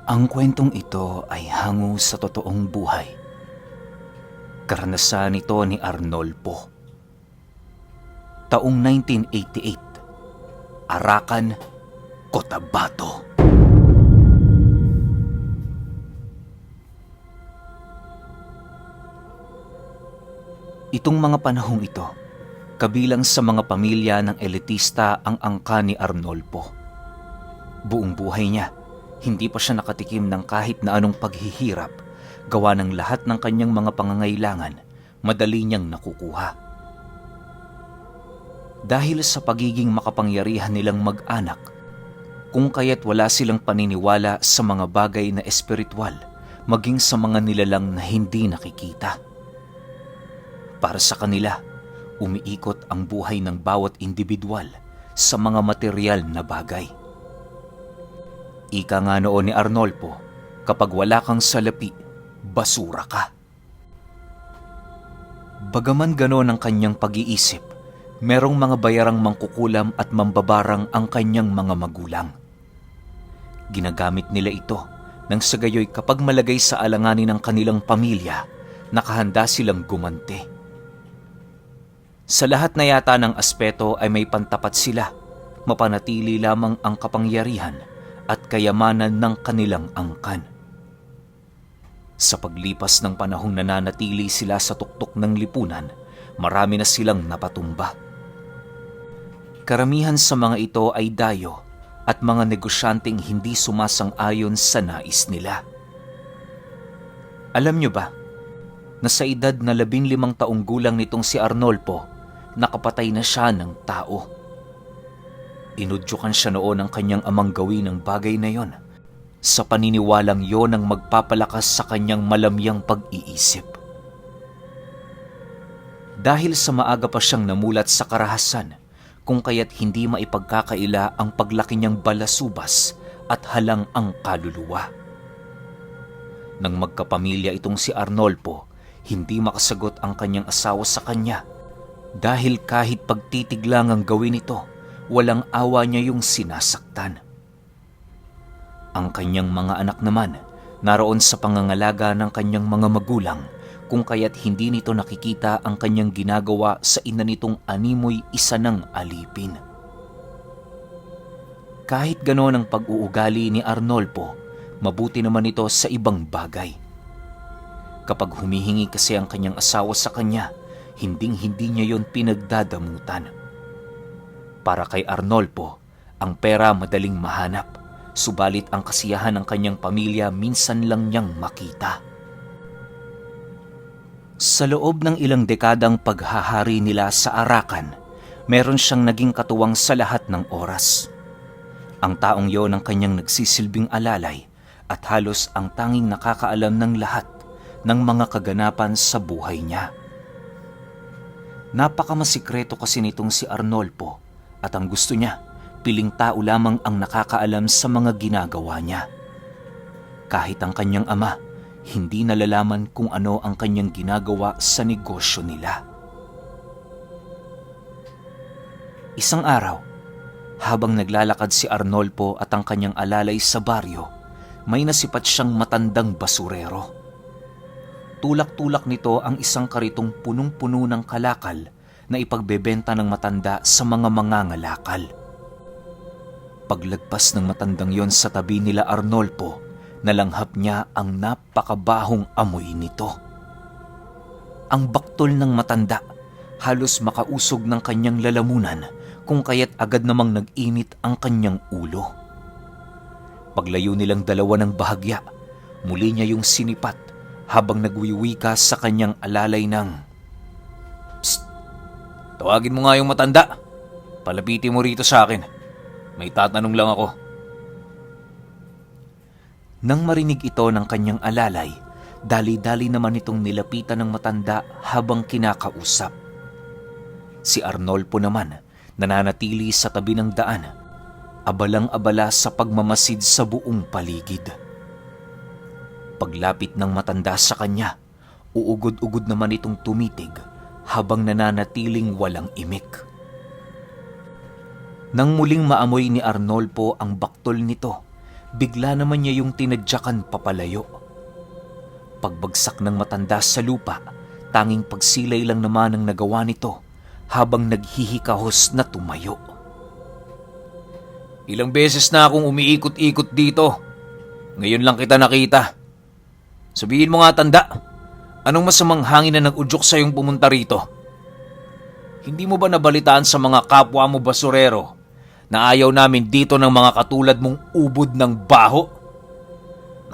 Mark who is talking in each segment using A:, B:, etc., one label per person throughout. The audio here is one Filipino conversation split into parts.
A: Ang kwentong ito ay hango sa totoong buhay. Karanasan ito ni Arnolpo. Taong 1988, Arakan, Cotabato. Itong mga panahong ito, kabilang sa mga pamilya ng elitista ang angka ni Arnolpo. Buong buhay niya, hindi pa siya nakatikim ng kahit na anong paghihirap, gawa ng lahat ng kanyang mga pangangailangan, madali niyang nakukuha. Dahil sa pagiging makapangyarihan nilang mag-anak, kung kaya't wala silang paniniwala sa mga bagay na espiritual, maging sa mga nilalang na hindi nakikita. Para sa kanila, umiikot ang buhay ng bawat individual sa mga material na bagay. Ika nga noon ni Arnolpo, kapag wala kang salapi, basura ka. Bagaman ganon ang kanyang pag-iisip, merong mga bayarang mangkukulam at mambabarang ang kanyang mga magulang. Ginagamit nila ito nang sa gayoy kapag malagay sa alanganin ng kanilang pamilya, nakahanda silang gumante. Sa lahat na yata ng aspeto ay may pantapat sila, mapanatili lamang ang kapangyarihan at kayamanan ng kanilang angkan. Sa paglipas ng panahong nananatili sila sa tuktok ng lipunan, marami na silang napatumba. Karamihan sa mga ito ay dayo at mga negosyanteng hindi sumasang-ayon sa nais nila. Alam nyo ba, na sa edad na 15 taong gulang nitong si Arnolpo, nakapatay na siya ng tao. Inudyukan siya noon ng kanyang amang gawin ng bagay na yon, sa paniniwalang yon ang magpapalakas sa kanyang malamyang pag-iisip. Dahil sa maaga pa siyang namulat sa karahasan, kung kaya't hindi maipagkakaila ang paglaki niyang balasubas at halang ang kaluluwa. Nang magkapamilya itong si Arnolpo, hindi makasagot ang kanyang asawa sa kanya, dahil kahit pagtitig lang ang gawin ito, walang awa niya yung sinasaktan. Ang kanyang mga anak naman, naroon sa pangangalaga ng kanyang mga magulang, kung kaya't hindi nito nakikita ang kanyang ginagawa sa ina nitong animoy isa ng alipin. Kahit ganoon ang pag-uugali ni Arnolpo, mabuti naman ito sa ibang bagay. Kapag humihingi kasi ang kanyang asawa sa kanya, hinding-hindi niya yon pinagdadamutan. Para kay Arnolpo, ang pera madaling mahanap, subalit ang kasiyahan ng kanyang pamilya minsan lang niyang makita. Sa loob ng ilang dekadang paghahari nila sa Arakan, meron siyang naging katuwang sa lahat ng oras. Ang taong yon ang kanyang nagsisilbing alalay at halos ang tanging nakakaalam ng lahat ng mga kaganapan sa buhay niya. Napakamasikreto kasi nitong si Arnolpo at ang gusto niya, piling tao lamang ang nakakaalam sa mga ginagawa niya. Kahit ang kanyang ama, hindi nalalaman kung ano ang kanyang ginagawa sa negosyo nila. Isang araw, habang naglalakad si Arnolpo at ang kanyang alalay sa baryo, may nasipat siyang matandang basurero. Tulak-tulak nito ang isang karitong punong-puno ng kalakal na ipagbebenta ng matanda sa mga mangangalakal. Paglagpas ng matandang yon sa tabi nila Arnolpo, nalanghap niya ang napakabahong amoy nito. Ang baktol ng matanda, halos makausog ng kanyang lalamunan, kung kaya't agad namang nag-init ang kanyang ulo. Paglayo nilang dalawa ng bahagya, muli niya yung sinipat habang nagwiwika sa kanyang alalay ng, "Psst! Tawagin mo nga yung matanda. Palapitin mo rito sa akin. May tatanong lang ako." Nang marinig ito ng kanyang alalay, dali-dali naman itong nilapitan ng matanda habang kinakausap. Si Arnolpo naman, nananatili sa tabi ng daan, abalang-abala sa pagmamasid sa buong paligid. Paglapit ng matanda sa kanya, uugod-ugod naman itong tumitig habang nananatiling walang imik. Nang muling maamoy ni Arnolpo ang baktol nito, Bigla naman niya yung tinadyakan papalayo. Pagbagsak ng matanda sa lupa, tanging pagsilay lang naman ang nagawa nito habang naghihikahos na tumayo. Ilang beses na akong umiikot-ikot dito. Ngayon lang kita nakita. Sabihin mo nga, tanda, anong masamang hangin na nag-udyok sa yung pumunta rito? Hindi mo ba nabalitaan sa mga kapwa mo basurero na ayaw namin dito ng mga katulad mong ubod ng baho?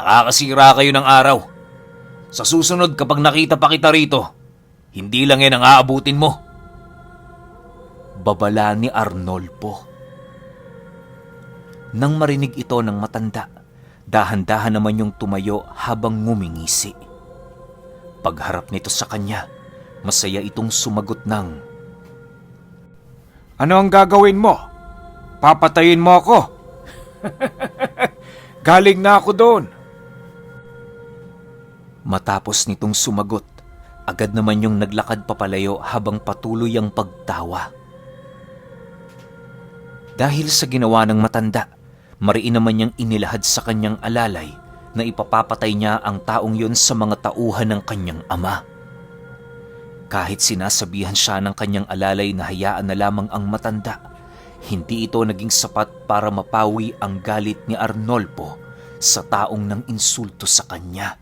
A: Nakakasira kayo ng araw. Sa susunod kapag nakita pa kita rito, hindi lang yan ang aabutin mo. Babala ni Arnolpo. Nang marinig ito ng matanda, dahan-dahan naman yung tumayo habang ngumingisi. Pagharap nito sa kanya, masaya itong sumagot ng, "Ano ang gagawin mo? Papatayin mo ako?" "Galing na ako doon." Matapos nitong sumagot, agad naman yung naglakad papalayo habang patuloy ang pagtawa. Dahil sa ginawa ng matanda, mariin naman niyang inilahad sa kanyang alalay na ipapapatay niya ang taong yun sa mga tauhan ng kanyang ama. Kahit sinasabihan siya ng kanyang alalay na hayaan na lamang ang matanda, hindi ito naging sapat para mapawi ang galit ni Arnolpo sa taong nang insulto sa kanya.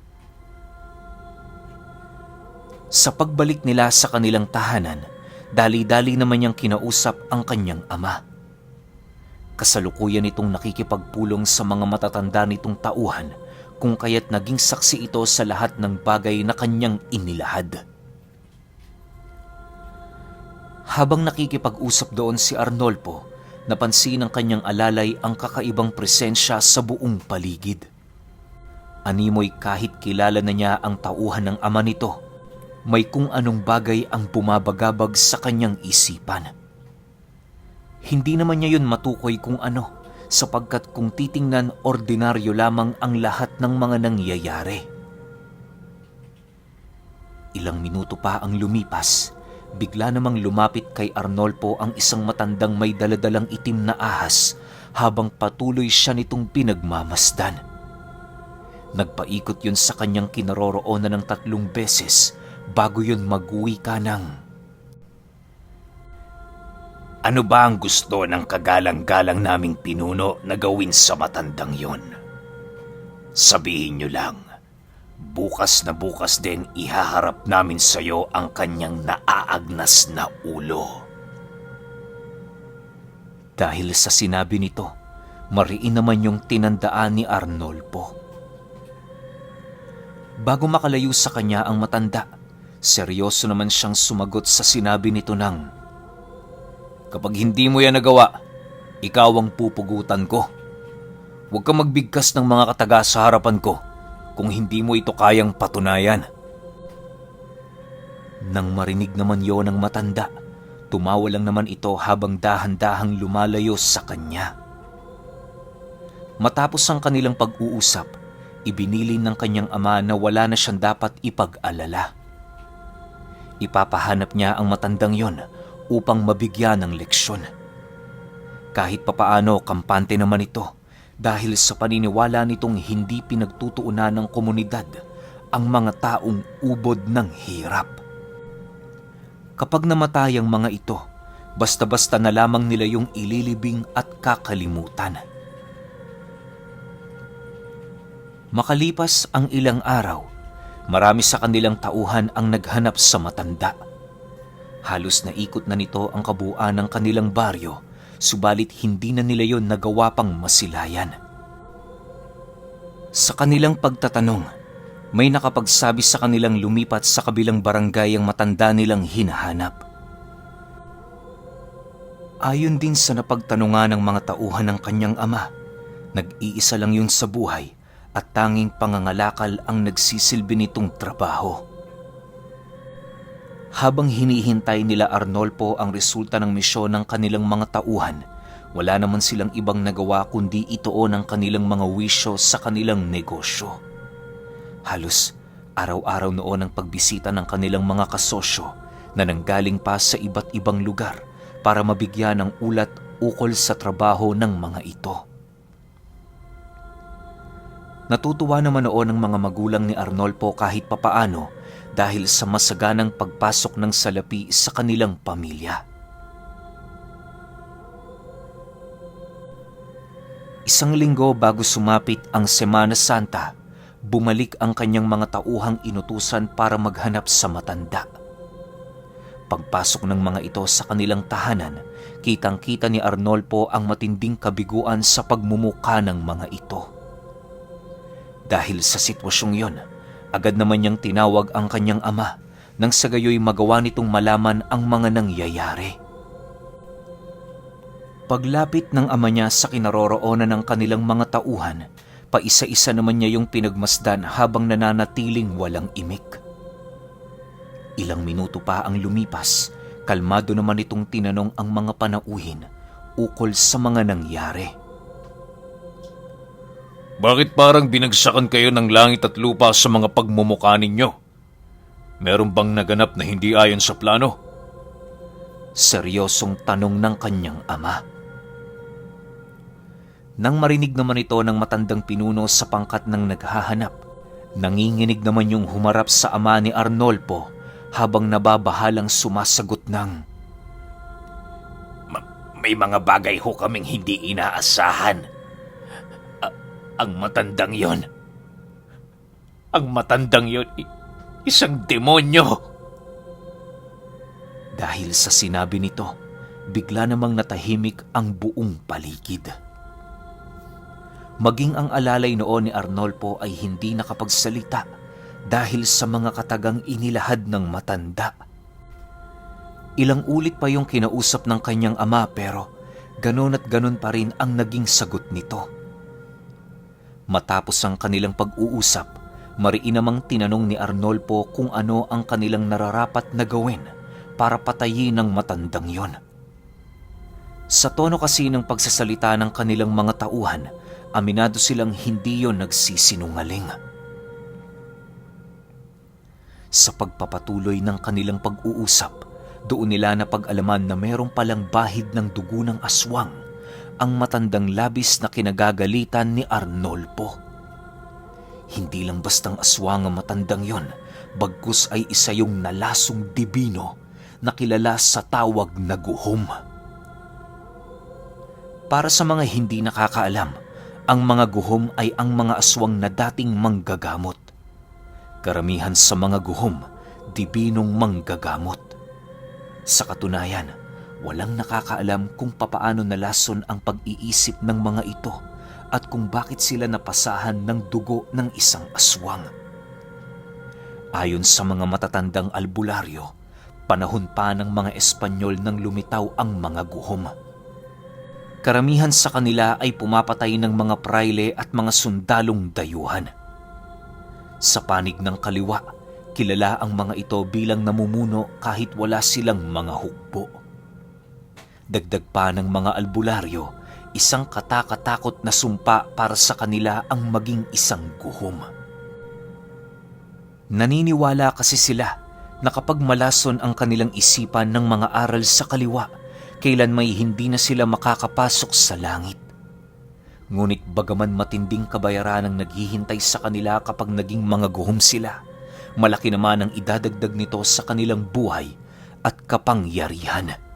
A: Sa pagbalik nila sa kanilang tahanan, dali-dali naman niyang kinausap ang kanyang ama. Kasalukuyan itong nakikipagpulong sa mga matatanda nitong tauhan kung kaya't naging saksi ito sa lahat ng bagay na kanyang inilahad. Habang nakikipag-usap doon si Arnolpo, napansin ng kanyang alalay ang kakaibang presensya sa buong paligid. Animoy kahit kilala na niya ang tauhan ng ama nito, may kung anong bagay ang bumabagabag sa kanyang isipan. Hindi naman niya yun matukoy kung ano, sapagkat kung titingnan ordinaryo lamang ang lahat ng mga nangyayari. Ilang minuto pa ang lumipas, bigla namang lumapit kay Arnolpo ang isang matandang may daladalang itim na ahas habang patuloy siya nitong pinagmamasdan. Nagpaikot yun sa kanyang kinaroroonan ng 3 beses bago yun mag-uwi ka ng, "Ano ba ang gusto ng kagalang-galang naming pinuno na gawin sa matandang yon? Sabihin nyo lang, bukas na bukas din ihaharap namin sa iyo ang kanyang naaagnas na ulo." Dahil sa sinabi nito, mariin naman yung tinandaan ni Arnolpo. Bago makalayo sa kanya ang matanda, seryoso naman siyang sumagot sa sinabi nito ng, "Kapag hindi mo yan nagawa, ikaw ang pupugutan ko. Huwag kang magbigkas ng mga kataga sa harapan ko kung hindi mo ito kayang patunayan." Nang marinig naman yon ng matanda, tumawa lang naman ito habang dahan-dahang lumalayo sa kanya. Matapos ang kanilang pag-uusap, ibinilin ng kanyang ama na wala na siyang dapat ipag-alala. Ipapahanap niya ang matandang yon upang mabigyan ng leksyon. Kahit papaano kampante naman ito dahil sa paniniwala nitong hindi pinagtutuunan ng komunidad ang mga taong ubod ng hirap. Kapag namatay ang mga ito, basta-basta na lamang nila yung ililibing at kakalimutan. Makalipas ang ilang araw, marami sa kanilang tauhan ang naghanap sa matanda. Halos naikot na nito ang kabuuan ng kanilang baryo, subalit hindi na nila yon nagawa pang masilayan. Sa kanilang pagtatanong, may nakapagsabi sa kanilang lumipat sa kabilang barangay ang matanda nilang hinahanap. Ayon din sa napagtanungan ng mga tauhan ng kanyang ama, nag-iisa lang yun sa buhay at tanging pangangalakal ang nagsisilbi nitong trabaho. Habang hinihintay nila Arnolpo ang resulta ng misyon ng kanilang mga tauhan, wala naman silang ibang nagawa kundi ituon ang kanilang mga wisyo sa kanilang negosyo. Halos araw-araw noon ang pagbisita ng kanilang mga kasosyo na nanggaling pa sa iba't ibang lugar para mabigyan ng ulat ukol sa trabaho ng mga ito. Natutuwa naman noon ang mga magulang ni Arnolfo kahit papaano dahil sa masaganang pagpasok ng salapi sa kanilang pamilya. Isang linggo bago sumapit ang Semana Santa, bumalik ang kanyang mga tauhang inutusan para maghanap sa matanda. Pagpasok ng mga ito sa kanilang tahanan, kitang-kita ni Arnolfo ang matinding kabiguan sa pagmumuka ng mga ito. Dahil sa sitwasyong yon, agad naman niyang tinawag ang kanyang ama nang sa gayoy magawa nitong malaman ang mga nangyayari. Paglapit ng ama niya sa kinaroroonan ng kanilang mga tauhan, paisa-isa naman niya yung pinagmasdan habang nananatiling walang imik. Ilang minuto pa ang lumipas, kalmado naman itong tinanong ang mga panauhin ukol sa mga nangyari.
B: Bakit parang binagsakan kayo ng langit at lupa sa mga pagmumukha ninyo? Meron bang naganap na hindi ayon sa plano?
A: Seryosong tanong ng kanyang ama. Nang marinig naman ito ng matandang pinuno sa pangkat ng naghahanap, nanginginig naman yung humarap sa ama ni Arnolfo habang nababahalang sumasagot ng,
B: May mga bagay ho kaming hindi inaasahan. Ang matandang yon, isang demonyo.
A: Dahil sa sinabi nito, bigla namang natahimik ang buong paligid. Maging ang alalay noon ni Arnolfo ay hindi nakapagsalita dahil sa mga katagang inilahad ng matanda. Ilang ulit pa yung kinausap ng kanyang ama pero ganon at ganon pa rin ang naging sagot nito. Matapos ang kanilang pag-uusap, mariin namang tinanong ni Arnolfo kung ano ang kanilang nararapat na gawin para patayin ng matandang yon. Sa tono kasi ng pagsasalita ng kanilang mga tauhan, aminado silang hindi yon nagsisinungaling. Sa pagpapatuloy ng kanilang pag-uusap, doon nila napag-alaman na mayroong palang bahid ng dugo ng aswang ang matandang labis na kinagagalitan ni Arnolfo. Hindi lang bastang aswang ang matandang yon, bagkus ay isa yung nalasong dibino na kilala sa tawag na guhom. Para sa mga hindi nakakaalam, ang mga guhom ay ang mga aswang na dating manggagamot. Karamihan sa mga guhom, dibinong manggagamot. Sa katunayan, walang nakakaalam kung papaano nalason ang pag-iisip ng mga ito at kung bakit sila napasahan ng dugo ng isang aswang. Ayon sa mga matatandang albularyo, panahon pa ng mga Espanyol nang lumitaw ang mga guhom. Karamihan sa kanila ay pumapatay ng mga praile at mga sundalong dayuhan. Sa panig ng kaliwa, kilala ang mga ito bilang namumuno kahit wala silang mga hukbo. Dagdag pa ng mga albularyo, isang katakatakot na sumpa para sa kanila ang maging isang guhom. Naniniwala kasi sila na kapag malason ang kanilang isipan ng mga aral sa kaliwa, kailan may hindi na sila makakapasok sa langit. Ngunit bagaman matinding kabayaran ang naghihintay sa kanila kapag naging mga guhom sila, malaki naman ang idadagdag nito sa kanilang buhay at kapangyarihan.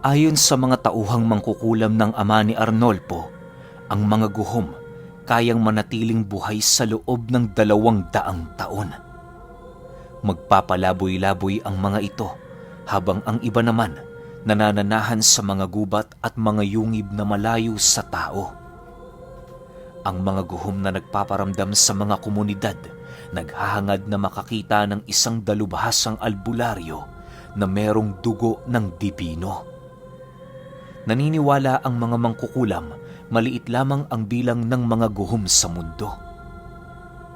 A: Ayon sa mga tauhang mangkukulam ng ama ni Arnolfo, ang mga guhom kayang manatiling buhay sa loob ng 200 taon. Magpapalaboy-laboy ang mga ito habang ang iba naman nanananahan sa mga gubat at mga yungib na malayo sa tao. Ang mga guhom na nagpaparamdam sa mga komunidad naghahangad na makakita ng isang dalubhasang albularyo na merong dugo ng dibino. Naniniwala ang mga mangkukulam, maliit lamang ang bilang ng mga guhom sa mundo.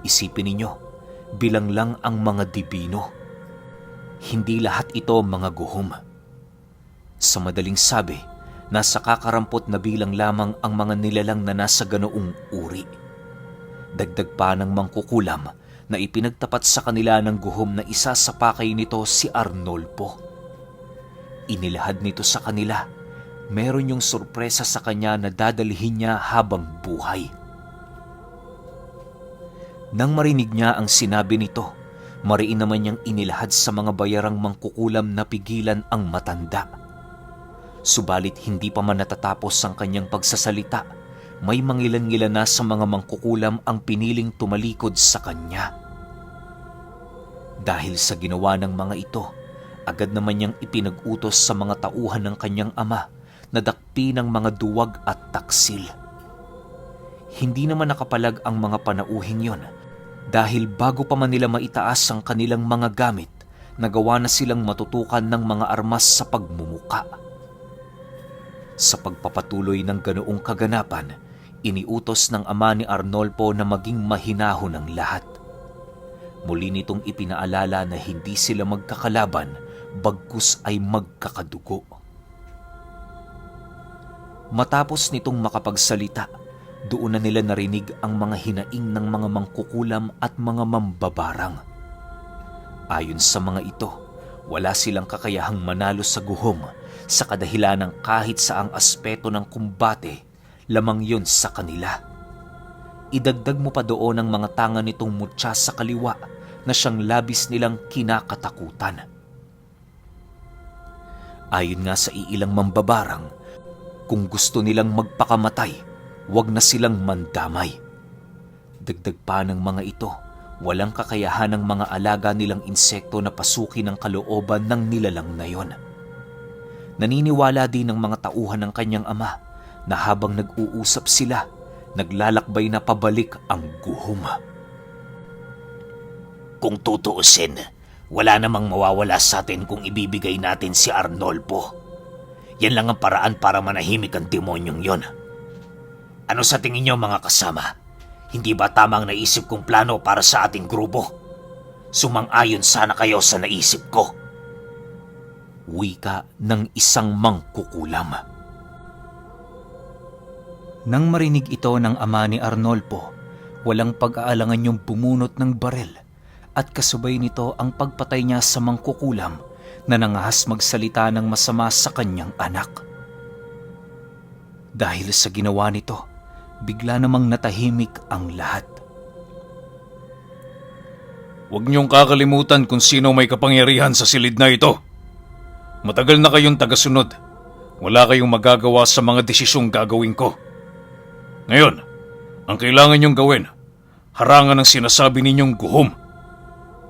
A: Isipin ninyo, bilang lang ang mga dibino. Hindi lahat ito mga guhom. Sa madaling sabi, nasa kakarampot na bilang lamang ang mga nilalang na nasa ganoong uri. Dagdag pa ng mangkukulam na ipinagtapat sa kanila ng guhom na isa sa pakay nito si Arnolfo. Inilahad nito sa kanila, meron yung sorpresa sa kanya na dadalhin niya habang buhay. Nang marinig niya ang sinabi nito, mariin naman niyang inilahad sa mga bayarang mangkukulam na pigilan ang matanda. Subalit hindi pa man natatapos ang kanyang pagsasalita, may mangilan-ngilan na sa mga mangkukulam ang piniling tumalikod sa kanya. Dahil sa ginawa ng mga ito, agad naman niyang ipinag-utos sa mga tauhan ng kanyang ama na dakpi ng mga duwag at taksil. Hindi naman nakapalag ang mga panauhing yon dahil bago pa man nila maitaas ang kanilang mga gamit, nagawa na silang matutukan ng mga armas sa pagmumuka. Sa pagpapatuloy ng ganoong kaganapan, iniutos ng ama ni Arnolpo na maging mahinahon ang lahat. Muli nitong ipinaalala na hindi sila magkakalaban, bagkus ay magkakadugo. Matapos nitong makapagsalita, doon na nila narinig ang mga hinaing ng mga mangkukulam at mga mambabarang. Ayon sa mga ito, wala silang kakayahang manalo sa guhom sa kadahilan ng kahit saang aspeto ng kumbate, lamang yun sa kanila. Idagdag mo pa doon ang mga tanga nitong mutya sa kaliwa na siyang labis nilang kinakatakutan. Ayon nga sa iilang mambabarang, kung gusto nilang magpakamatay, huwag na silang mandamay. Dagdag pa ng mga ito, walang kakayahan ng mga alaga nilang insekto na pasukin ang kalooban ng nilalang na yon. Naniniwala din ng mga tauhan ng kanyang ama na habang nag-uusap sila, naglalakbay na pabalik ang guhom.
C: Kung tutuusin, wala namang mawawala sa atin kung ibibigay natin si Arnolpo. Yan lang ang paraan para manahimik ang demonyong yon. Ano sa tingin niyo mga kasama? Hindi ba tama ang naisip kong plano para sa ating grupo? Sumang-ayon sana kayo sa naisip ko.
A: Wika ng isang mangkukulam. Nang marinig ito ng ama ni Arnolpo, walang pag-aalangan yung bumunot ng barel at kasabay nito ang pagpatay niya sa mangkukulam na nangahas magsalita ng masama sa kanyang anak. Dahil sa ginawa nito, bigla namang natahimik ang lahat.
B: Huwag niyong kakalimutan kung sino may kapangyarihan sa silid na ito. Matagal na kayong tagasunod. Wala kayong magagawa sa mga desisyong gagawin ko. Ngayon, ang kailangan niyong gawin, harangan ang sinasabi ninyong guhom.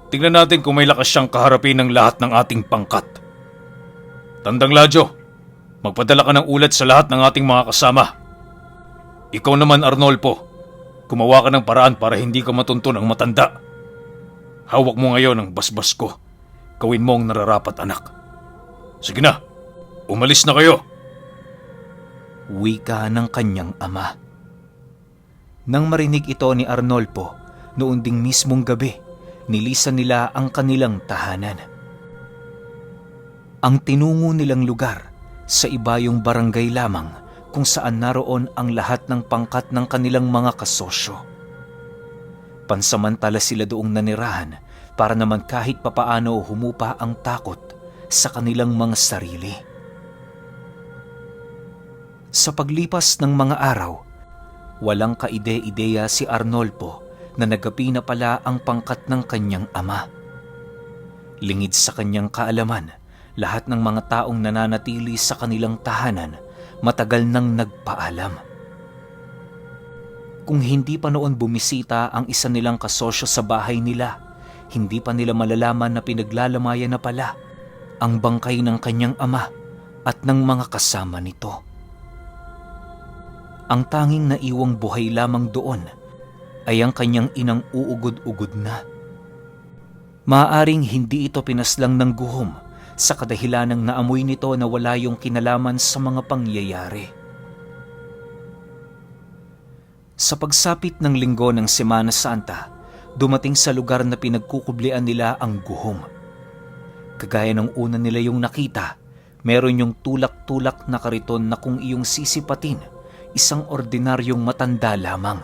B: Tingnan natin kung may lakas siyang kaharapin ng lahat ng ating pangkat. Tandang Ladyo, magpadala ka ng ulat sa lahat ng ating mga kasama. Ikaw naman, Arnolpo, gumawa ka ng paraan para hindi ka matuntun ang matanda. Hawak mo ngayon ang basbas ko. Gawin mo ang nararapat, anak. Sige na, umalis na kayo.
A: Wika ng kanyang ama. Nang marinig ito ni Arnolpo, noon ding mismong gabi, nilisan nila ang kanilang tahanan. Ang tinungo nilang lugar sa ibayong barangay lamang kung saan naroon ang lahat ng pangkat ng kanilang mga kasosyo. Pansamantala sila doong nanirahan para naman kahit papaano humupa ang takot sa kanilang mga sarili. Sa paglipas ng mga araw, walang kaide-ideya si Arnolpo na nagapi na pala ang pangkat ng kanyang ama. Lingid sa kanyang kaalaman, lahat ng mga taong nananatili sa kanilang tahanan matagal nang nagpaalam. Kung hindi pa noon bumisita ang isa nilang kasosyo sa bahay nila, hindi pa nila malalaman na pinaglalamayan na pala ang bangkay ng kanyang ama at ng mga kasama nito. Ang tanging naiwang buhay lamang doon ay ang kanyang inang uugod-ugod na. Maaaring hindi ito pinaslang ng guhom sa kadahilanang naamoy nito na wala yung kinalaman sa mga pangyayari. Sa pagsapit ng linggo ng Semana Santa, dumating sa lugar na pinagkukublian nila ang guhom. Kagaya ng una nila yung nakita, meron yung tulak-tulak na kariton na kung iyong sisipatin, isang ordinaryong matanda lamang.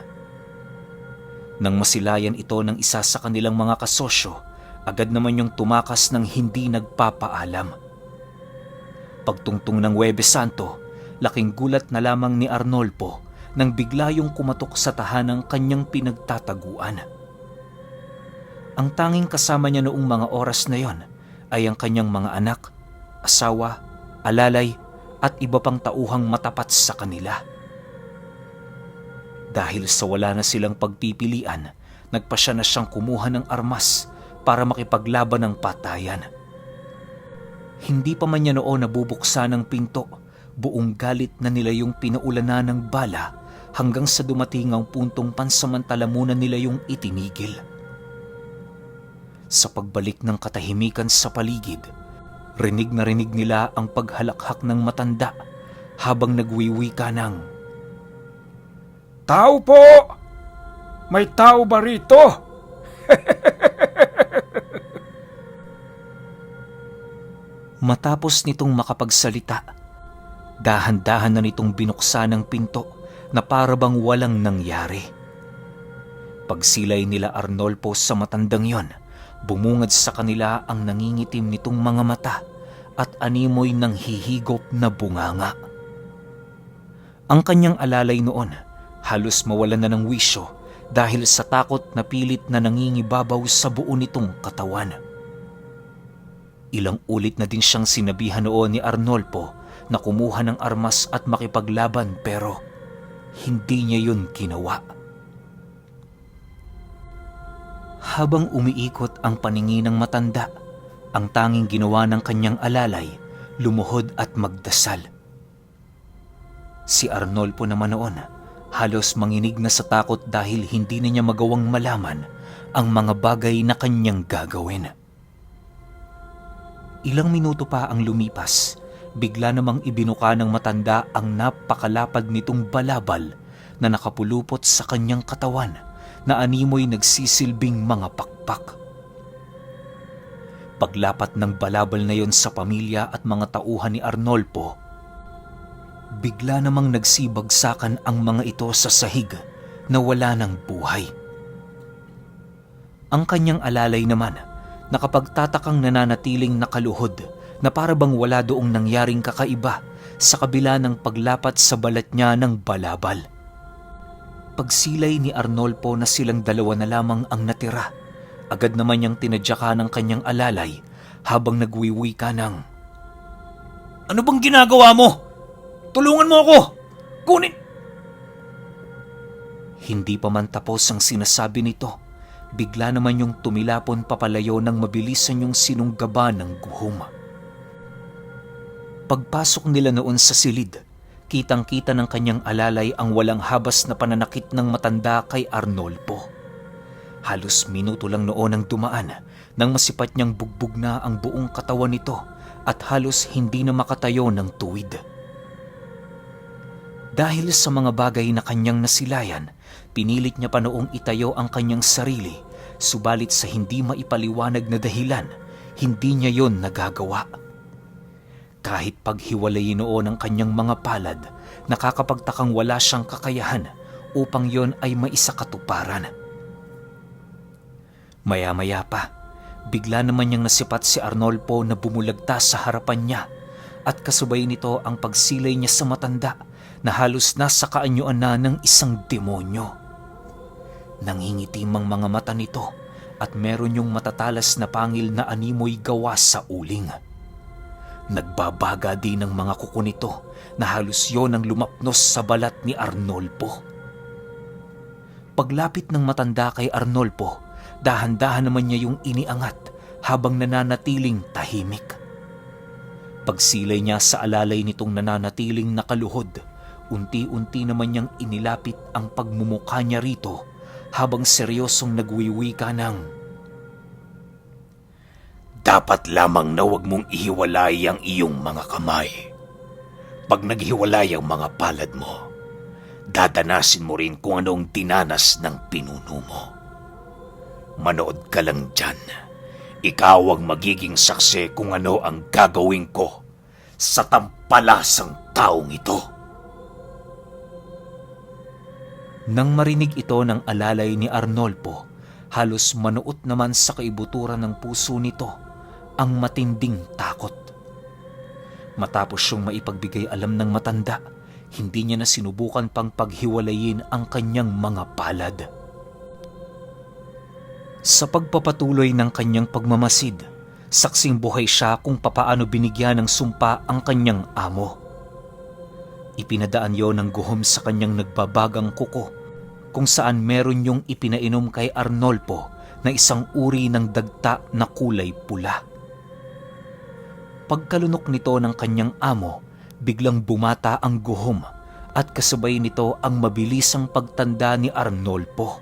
A: Nang masilayan ito ng isa sa kanilang mga kasosyo, agad naman yung tumakas ng hindi nagpapaalam. Pagtungtong ng Huwebes Santo, laking gulat na lamang ni Arnolpo nang bigla yung kumatok sa tahanang kanyang pinagtataguan. Ang tanging kasama niya noong mga oras na yon ay ang kanyang mga anak, asawa, alalay at iba pang tauhang matapat sa kanila. Dahil sa wala na silang pagpipilian, nagpasya na siyang kumuha ng armas para makipaglaban ng patayan. Hindi pa man niya noon nabubuksan ng pinto, buong galit na nila yung pinaulanan ng bala hanggang sa dumating ang puntong pansamantala muna nila yung itinigil. Sa pagbalik ng katahimikan sa paligid, rinig na rinig nila ang paghalakhak ng matanda habang nagwiwika ng,
B: Tao po! May tao ba rito?
A: Matapos nitong makapagsalita, dahan-dahan na nitong binuksan ang pinto na para bang walang nangyari. Pagsilay nila Arnolpo sa matandang yon, bumungad sa kanila ang nangingitim nitong mga mata at animoy ng hihigop na bunganga. Ang kanyang alalay noon, halos mawalan na ng wisyo dahil sa takot na pilit na nangingibabaw sa buo nitong katawan. Ilang ulit na din siyang sinabihan noon ni Arnolpo na kumuha ng armas at makipaglaban pero hindi niya yun ginawa. Habang umiikot ang paningin ng matanda, ang tanging ginawa ng kanyang alalay, lumuhod at magdasal. Si Arnolpo naman noon, halos manginig na sa takot dahil hindi na niya magawang malaman ang mga bagay na kanyang gagawin. Ilang minuto pa ang lumipas, bigla namang ibinuka ng matanda ang napakalapad nitong balabal na nakapulupot sa kanyang katawan na animoy nagsisilbing mga pakpak. Paglapat ng balabal na yon sa pamilya at mga tauhan ni Arnolpo, bigla namang nagsibagsakan ang mga ito sa sahig na wala ng buhay. Ang kanyang alalay naman, nakapagtatakang nananatiling nakaluhod na para bang wala doong nangyaring kakaiba sa kabila ng paglapat sa balat niya ng balabal. Pagsilay ni Arnolpo na silang dalawa na lamang ang natira, agad naman niyang tinadyakan ng kanyang alalay habang nagwiwika ng,
C: Ano bang ginagawa mo? Tulungan mo ako! Kunin!
A: Hindi pa man tapos ang sinasabi nito, bigla naman yung tumilapon papalayo ng mabilisan yung sinunggaban ng guhom. Pagpasok nila noon sa silid, kitang-kita ng kanyang alalay ang walang habas na pananakit ng matanda kay Arnolpo. Halos minuto lang noon ang dumaan nang masipat niyang bugbog na ang buong katawan nito at halos hindi na makatayo ng tuwid. Dahil sa mga bagay na kanyang nasilayan, pinilit niya pa noong itayo ang kanyang sarili, subalit sa hindi maipaliwanag na dahilan, hindi niya yon nagagawa. Kahit paghiwalayin noon ang kanyang mga palad, nakakapagtakang wala siyang kakayahan upang yon ay maisakatuparan. Maya-maya pa, bigla naman niyang nasipat si Arnolpo na bumulagta sa harapan niya at kasabay nito ang pagsilay niya sa matanda na halos nasa kaanyuan na ng isang demonyo. Nangingitim ang mga mata nito at meron yung matatalas na pangil na animoy gawa sa uling. Nagbabaga din ang mga kuko nito na halos yon ang lumapnos sa balat ni Arnolpo. Paglapit ng matanda kay Arnolpo, dahan-dahan naman niya yung iniangat habang nananatiling tahimik. Pagsilay niya sa alalay nitong nananatiling nakaluhod, unti-unti naman niyang inilapit ang pagmumukha niya rito habang seryosong nagwiwika ng,
C: Dapat lamang na huwag mong ihiwalay ang iyong mga kamay. Pag naghiwalay ang mga palad mo, dadanasin mo rin kung anong dinanas ng pinuno mo. Manood ka lang dyan. Ikaw ang magiging saksi kung ano ang gagawin ko sa tampalasang taong ito.
A: Nang marinig ito ng alalay ni Arnolpo, halos manuot naman sa kaibuturan ng puso nito ang matinding takot. Matapos siyang maipagbigay alam ng matanda, hindi niya na sinubukan pang paghiwalayin ang kanyang mga palad. Sa pagpapatuloy ng kanyang pagmamasid, saksing buhay siya kung papaano binigyan ng sumpa ang kanyang amo. Ipinadaan yon ng guhom sa kanyang nagbabagang kuko, kung saan meron yung ipinainom kay Arnolpo na isang uri ng dagta na kulay pula. Pagkalunok nito ng kanyang amo, biglang bumata ang guhom at kasabay nito ang mabilisang pagtanda ni Arnolpo.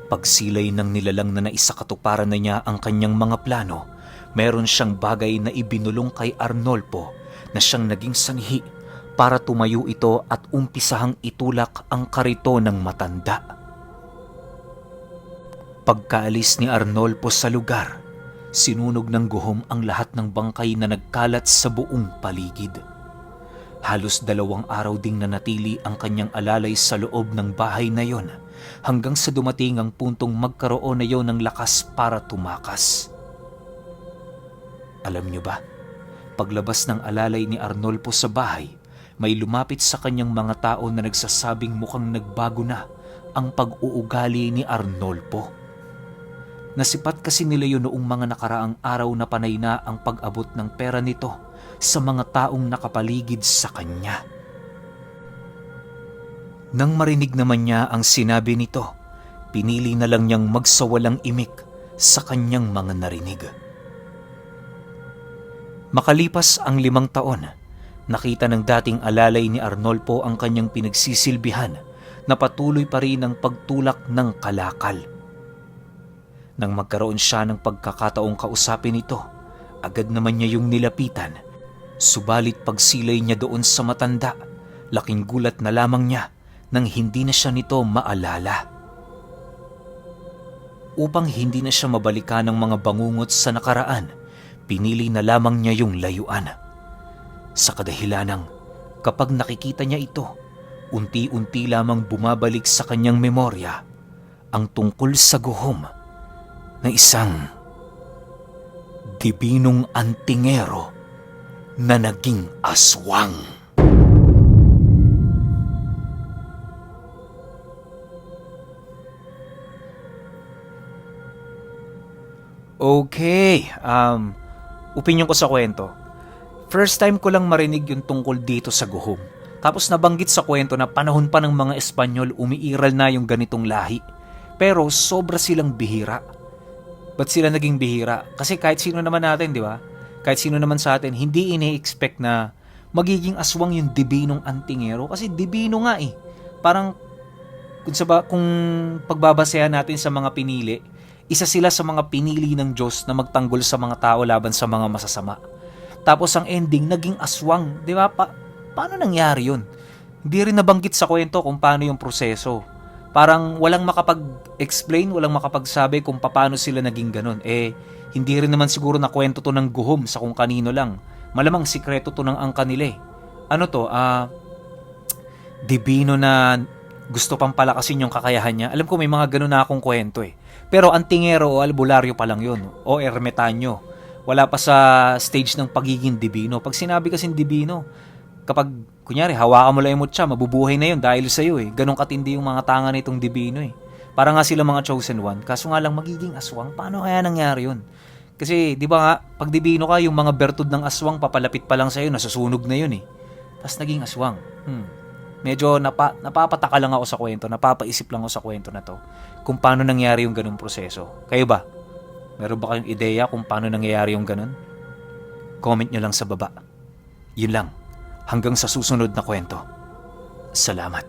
A: Pagsilay ng nilalang na naisakatuparan na niya ang kanyang mga plano, meron siyang bagay na ibinulong kay Arnolpo na siyang naging sanhi para tumayo ito at umpisahang itulak ang karito ng matanda. Pagkaalis ni Arnolpo sa lugar, sinunog ng guhom ang lahat ng bangkay na nagkalat sa buong paligid. Halos 2 araw ding nanatili ang kanyang alalay sa loob ng bahay na yon hanggang sa dumating ang puntong magkaroon na yon ng lakas para tumakas. Alam niyo ba, paglabas ng alalay ni Arnolpo sa bahay, may lumapit sa kanyang mga tao na nagsasabing mukhang nagbago na ang pag-uugali ni Arnolpo. Nasipat kasi nila yun noong mga nakaraang araw na panay na ang pag-abot ng pera nito sa mga taong nakapaligid sa kanya. Nang marinig naman niya ang sinabi nito, pinili na lang niyang magsawalang imik sa kanyang mga narinig. Makalipas ang 5 taon, nakita ng dating alalay ni Arnolpo ang kanyang pinagsisilbihan na patuloy pa rin ang pagtulak ng kalakal. Nang magkaroon siya ng pagkakataong kausapin ito, agad naman niya yung nilapitan. Subalit pagsilay niya doon sa matanda, laking gulat na lamang niya nang hindi na siya nito maalala. Upang hindi na siya mabalikan ng mga bangungot sa nakaraan, pinili na lamang niya yung layuan. Sa kadahilanang, kapag nakikita niya ito, unti-unti lamang bumabalik sa kanyang memorya ang tungkol sa guhom na isang dibinong antingero na naging aswang.
D: Okay, opinion ko sa kwento. First time ko lang marinig yung tungkol dito sa guhom. Tapos nabanggit sa kwento na panahon pa ng mga Espanyol umiiral na yung ganitong lahi. Pero sobra silang bihira. Ba't sila naging bihira? Kasi kahit sino naman natin, di ba? Kahit sino naman sa atin, hindi ini-expect na magiging aswang yung dibinong antingero. Kasi dibino nga eh. Parang kung pagbabasehan natin sa mga pinili, isa sila sa mga pinili ng Diyos na magtanggol sa mga tao laban sa mga masasama. Tapos ang ending, naging aswang. Di ba? Paano nangyari yun? Hindi rin nabanggit sa kwento kung paano yung proseso. Parang walang makapag-explain, walang makapagsabi kung paano sila naging ganun. Hindi rin naman siguro na kwento to ng guhom sa kung kanino lang. Malamang sikreto to ng angka nila eh. Ano to? Dibino na gusto pang palakasin yung kakayahan niya. Alam ko may mga ganun na akong kwento eh. Pero antingero o albularyo pa lang yun. O ermitanyo. Wala pa sa stage ng pagiging dibino. Pag sinabi kasing dibino, kapag kunyari hawakan mo lang yung mutya, mabubuhay na yun dahil sa'yo eh. Ganun katindi yung mga tanga nitong dibino eh. Para nga sila mga chosen one. Kaso nga lang magiging aswang. Paano kaya nangyari yun? Kasi di ba nga, pag dibino ka, yung mga bertud ng aswang papalapit pa lang sa'yo, nasusunog na yun eh. Tapos naging aswang. Medyo napapataka lang ako sa kwento, napapaisip lang ako sa kwento na to kung paano nangyari yung ganung proseso. Kayo ba? Meron ba kayong ideya kung paano nangyayari yung ganun? Comment nyo lang sa baba. Yun lang. Hanggang sa susunod na kwento. Salamat.